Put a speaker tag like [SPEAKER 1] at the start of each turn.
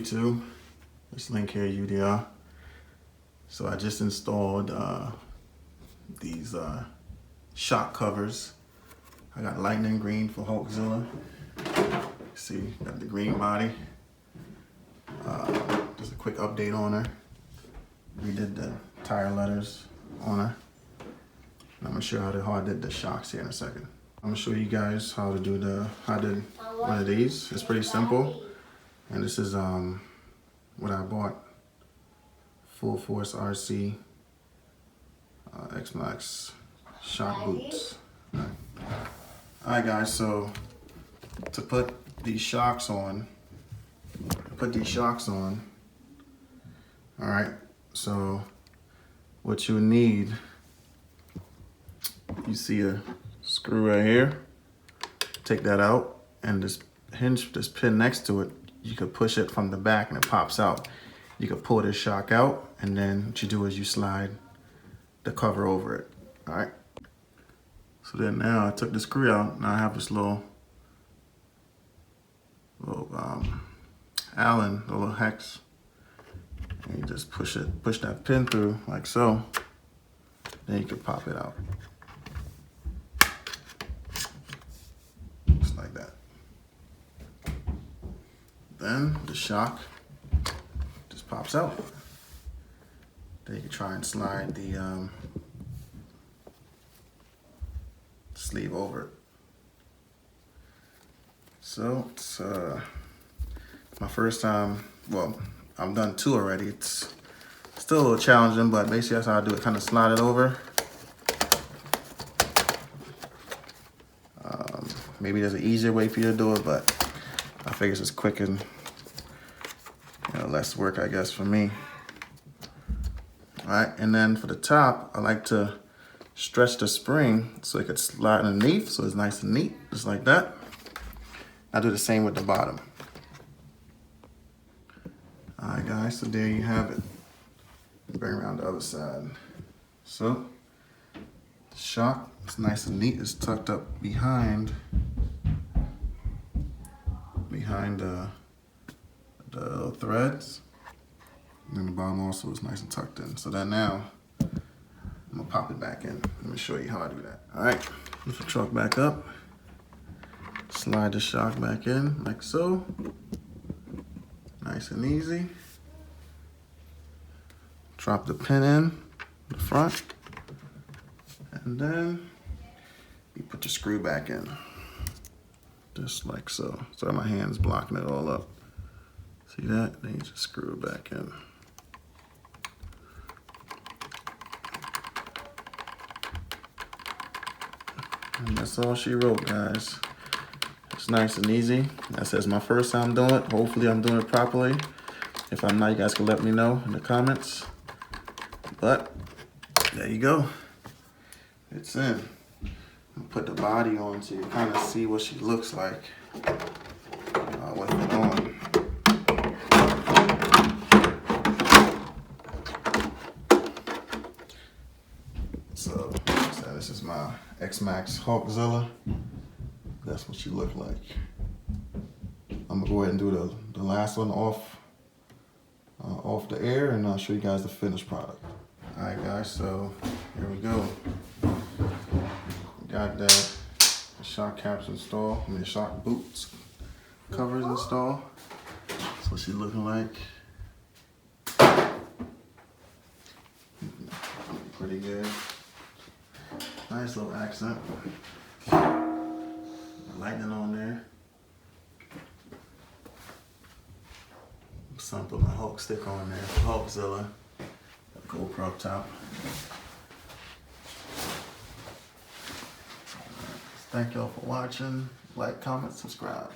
[SPEAKER 1] YouTube. This link here, UDR. So I just installed these shock covers. I got lightning green for Hulkzilla. See, got the green body. Just a quick update on her. We did the tire letters on her. And I'm gonna show you how I did the shocks here in a second. I'm gonna show you guys how to do how I did one of these. It's pretty simple. And this is what I bought. Fullforce RC X maxx shock boots. Alright guys, so to put these shocks on, alright, so what you need, you see a screw right here, take that out, and this hinge, this pin next to it, you could push it from the back and it pops out. You could pull this shock out, and then what you do is you slide the cover over it, all right? So then now I took the screw out, now I have this little Allen, the little hex, and you just push that pin through like so, then you can pop it out. Just like that. Then the shock just pops out. Then you can try and slide the sleeve over it. So it's my first time. Well, I've done two already. It's still a little challenging, but basically that's how I do it. Kind of slide it over. Maybe there's an easier way for you to do it, but I figure it's just quick and less work, I guess, for me. All right, and then for the top, I like to stretch the spring so it could slide underneath, so it's nice and neat, just like that. I do the same with the bottom. All right, guys, so there you have it. Bring around the other side. So, the shock is nice and neat. It's tucked up behind the threads. And then the bottom also is nice and tucked in. So then now, I'm gonna pop it back in. Let me show you how I do that. All right, lift the truck back up. Slide the shock back in like so. Nice and easy. Drop the pin in the front. And then you put your screw back in. Just like so. Sorry, my hand's blocking it all up. See that? Then you just screw it back in. And that's all she wrote, guys. It's nice and easy. That says my first time doing it. Hopefully I'm doing it properly. If I'm not, you guys can let me know in the comments. But there you go. It's in. I'll put the body on so you kind of see what she looks like with it on. So this is my X maxx Hulkzilla. That's what she looked like. I'm gonna go ahead and do the last one off the air, and I'll show you guys the finished product. All right, guys. So here we go. Got the shock caps installed. I mean, the shock boots covers installed. That's what she's looking like. Pretty good. Nice little accent. Lightning on there. Some put my Hulk sticker on there. Hulkzilla. GoPro up top. Thank y'all for watching. Like, comment, subscribe.